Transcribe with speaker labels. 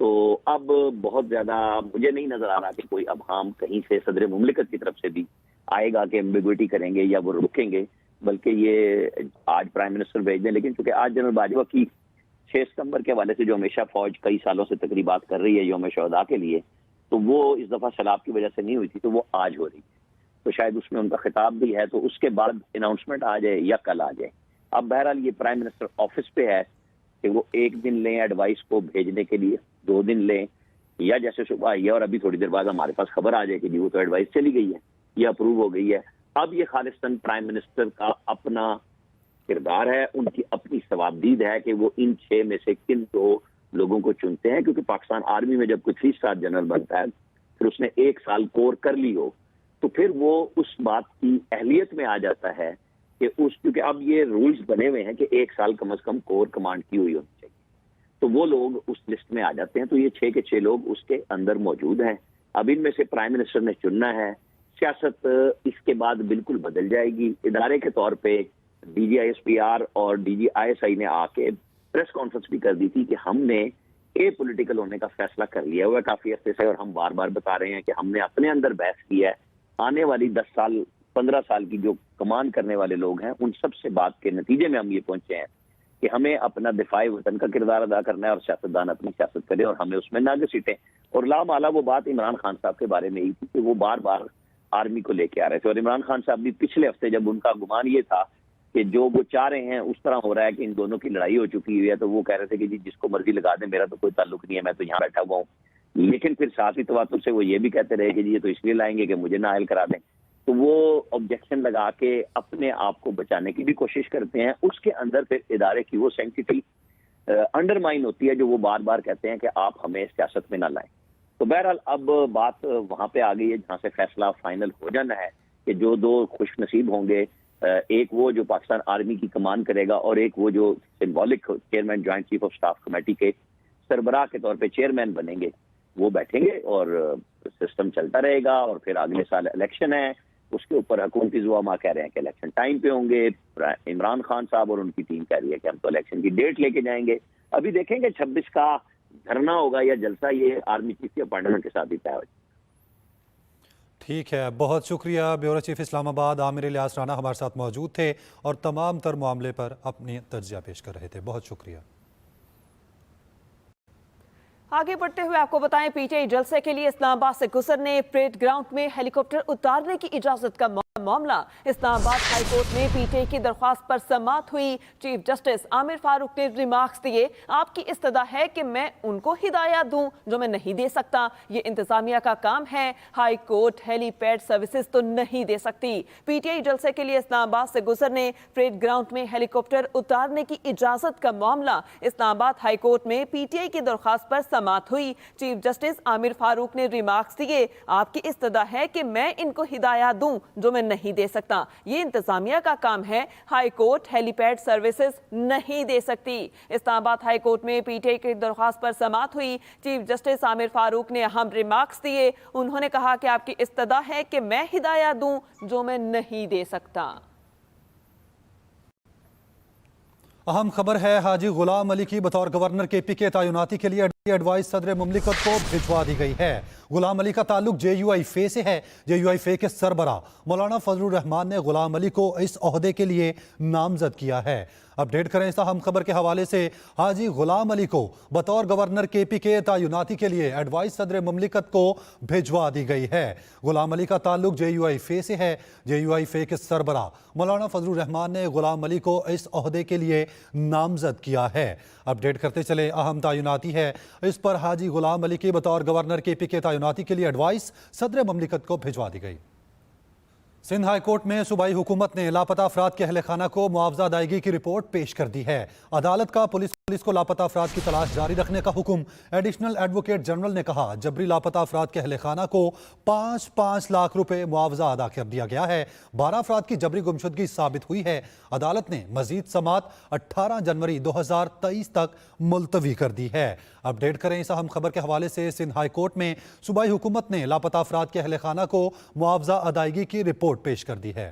Speaker 1: تو اب بہت زیادہ مجھے نہیں نظر آ رہا کہ کوئی ابہام کہیں سے صدر مملکت کی طرف سے بھی آئے گا کہ ایمبیگوٹی کریں گے یا وہ روکیں گے، بلکہ یہ آج پرائم منسٹر بھیج دیں. لیکن چونکہ آج جنرل باجوہ کی 6 ستمبر کے حوالے سے جو ہمیشہ فوج کئی سالوں سے تقریبات کر رہی ہے یوم شہداء کے لیے، تو وہ اس دفعہ سیلاب کی وجہ سے نہیں ہوئی تھی، تو وہ آج ہو رہی ہے، تو شاید اس میں ان کا خطاب بھی ہے، تو اس کے بعد اناؤنسمنٹ آ جائے یا کل آ جائے. اب بہرحال یہ پرائم منسٹر آفس پہ ہے کہ وہ 1 دن لیں ایڈوائس کو بھیجنے کے لیے، 2 دن لیں، یا جیسے صبح آئی ہے اور ابھی تھوڑی دیر بعد ہمارے پاس خبر آ جائے کہ جی وہ تو ایڈوائس چلی گئی ہے، یہ اپروو ہو گئی ہے. اب یہ خالصتاً پرائم منسٹر کا اپنا کردار ہے، ان کی اپنی ثوابدید ہے کہ وہ ان 6 میں سے کن 2 لوگوں کو چنتے ہیں، کیونکہ پاکستان آرمی میں جب کوئی 3 اسٹار جنرل بنتا ہے پھر اس نے 1 سال کور کر لی ہو تو پھر وہ اس بات کی اہلیت میں آ جاتا ہے کہ کیونکہ اب یہ رولز بنے ہوئے ہیں کہ 1 سال کم از کم کور کمانڈ کی ہوئی ہونی چاہیے، تو وہ لوگ اس لسٹ میں آ جاتے ہیں. تو یہ 6 کے 6 لوگ اس کے اندر موجود ہیں. اب ان میں سے پرائم منسٹر نے چننا ہے. سیاست اس کے بعد بالکل بدل جائے گی. ادارے کے طور پہ D G I S P R اور D G I S I نے آ کے پریس کانفرنس بھی کر دی تھی کہ ہم نے پولیٹیکل ہونے کا فیصلہ کر لیا ہوا ہے کافی عرصے سے، اور ہم بار بار بتا رہے ہیں کہ ہم نے اپنے اندر بحث کی ہے. آنے والی 10 سال 15 سال کی جو کمان کرنے والے لوگ ہیں ان سب سے بات کے نتیجے میں ہم یہ پہنچے ہیں کہ ہمیں اپنا دفاع وطن کا کردار ادا کرنا ہے اور سیاستدان اپنی سیاست کرے اور ہمیں اس میں نہ گھسیٹیں. اور لامالا وہ بات عمران خان صاحب کے بارے میں ہی تھی کہ وہ بار بار آرمی کو لے کے آ رہے تھے، اور عمران خان صاحب بھی پچھلے ہفتے جب ان کا گمان یہ تھا کہ جو وہ چاہ رہے ہیں اس طرح ہو رہا ہے کہ ان دونوں کی لڑائی ہو چکی ہوئی ہے، تو وہ کہہ رہے تھے کہ جی جس کو مرضی لگا دیں، میرا تو کوئی تعلق نہیں ہے، میں تو یہاں بیٹھا ہوا ہوں. لیکن پھر ساتھ ہی تواتر سے وہ یہ بھی کہتے رہے کہ جی یہ تو اس لیے لائیں گے کہ مجھے نااہل کرا دیں. تو وہ آبجیکشن لگا کے اپنے آپ کو بچانے کی بھی کوشش کرتے ہیں. اس کے اندر پھر ادارے کی وہ سینکٹی انڈرمائن ہوتی ہے جو وہ بار بار کہتے ہیں کہ آپ ہمیں سیاست میں نہ لائیں. تو بہرحال اب بات وہاں پہ آ گئی ہے جہاں سے فیصلہ فائنل ہو جانا ہے کہ جو 2 خوش نصیب ہوں گے، ایک وہ جو پاکستان آرمی کی کمان کرے گا اور ایک وہ جو symbolic chairman joint chief of staff committee کے سربراہ کے طور پہ چیئرمین بنیں گے، وہ بیٹھیں گے اور سسٹم چلتا رہے گا. اور پھر اگلے سال الیکشن ہے، اس کے اوپر حکومتی زعماء کہہ رہے ہیں کہ الیکشن ٹائم پہ ہوں گے. عمران خان صاحب اور ان کی ٹیم کہہ رہی ہے کہ ہم تو الیکشن کی ڈیٹ لے کے جائیں گے. ابھی دیکھیں گے 26 کا دھرنا ہوگا یا جلسہ یہ آرمی چیف کے اپائنٹمنٹ کے ساتھ ہی طے ہو جائے.
Speaker 2: ٹھیک ہے، بہت شکریہ. بیورو چیف اسلام آباد عامر الیاس رانا ہمارے ساتھ موجود تھے اور تمام تر معاملے پر اپنی تجزیہ پیش کر رہے تھے. بہت شکریہ.
Speaker 3: آگے بڑھتے ہوئے آپ کو بتائیں، پی ٹی آئی جلسے کے لیے اسلام آباد سے گزرنے پریڈ گراؤنڈ میں ہیلی کاپٹر اتارنے کی اجازت کا معاملہ. اسلام آباد ہائی کورٹ میں پی ٹی آئی کی درخواست پر سماعت ہوئی. چیف جسٹس عامر فاروق نے ریمارکس دیے. آپ کی استدعا ہے کہ میں ان کو ہدایات دوں جو میں نہیں دے سکتا، یہ انتظامیہ کا کام ہے، ہائی کورٹ ہیلی پیڈ سروسز تو نہیں دے سکتی. پی ٹی آئی جلسے کے لیے اسلام آباد سے گزرنے پریڈ گراؤنڈ میں ہیلی کاپٹر اتارنے کی اجازت کا معاملہ. اسلام آباد ہائی کورٹ میں پی ٹی آئی کی درخواست پر سماعت ہوئی. چیف جسٹس عامر فاروق نے ریمارکس دیے. آپ کی استدعا ہے کہ میں ان کو ہدایات دوں جو میں نہیں دے سکتا، یہ انتظامیہ کا کام ہے، ہائی کورٹ ہیلی پیڈ سروسز نہیں دے سکتی. اسلام آباد ہائی کورٹ میں پی ٹی آئی کی درخواست پر سماعت ہوئی. چیف جسٹس عامر فاروق نے اہم ریمارکس دیے. انہوں نے کہا کہ آپ کی استدعا ہے کہ میں ہدایات دوں جو میں نہیں دے سکتا.
Speaker 2: اہم خبر ہے، حاجی غلام علی کی بطور گورنر کے پی کے تعیناتی کے لیے ایڈوائس صدر مملکت کو بھجوا دی گئی ہے. غلام علی کا تعلق جے یو آئی فے سے ہے. جے یو آئی فے کے سربراہ مولانا فضل الرحمان نے غلام علی کو اس عہدے کے لیے نامزد کیا ہے. اپڈیٹ کریں اس اہم خبر کے حوالے سے. حاجی غلام علی کو بطور گورنر کے پی کے تعیناتی کے لیے ایڈوائس صدر مملکت کو بھجوا دی گئی ہے. غلام علی کا تعلق جے یو آئی فے سے ہے. جے یو آئی فے کے سربراہ مولانا فضل الرحمان نے غلام علی کو اس عہدے کے لیے نامزد کیا ہے. اپڈیٹ کرتے چلے، اہم تعیناتی ہے. اس پر حاجی غلام علی کی بطور گورنر کے پی کے تعیناتی کے لیے ایڈوائس صدر مملکت کو بھجوا دی گئی. سندھ ہائی کورٹ میں صوبائی حکومت نے لاپتہ افراد کے اہل خانہ کو معاوضہ ادائیگی کی رپورٹ پیش کر دی ہے. عدالت کا پولیس کو لاپتہ افراد کی تلاش جاری رکھنے کا حکم. ایڈیشنل ایڈوکیٹ جنرل نے کہا جبری لاپتہ افراد کے اہل خانہ کو 5 لاکھ روپے معاوضہ ادا کر دیا گیا ہے. 12 افراد کی جبری گمشدگی ثابت ہوئی ہے. عدالت نے مزید سماعت 18 جنوری 2023 تک ملتوی کر دی ہے. اپڈیٹ کریں اس اہم خبر کے حوالے سے. سندھ ہائی کورٹ میں صوبائی حکومت نے لاپتہ افراد کے اہل خانہ کو معاوضہ ادائیگی کی رپورٹ پیش کر دی ہے.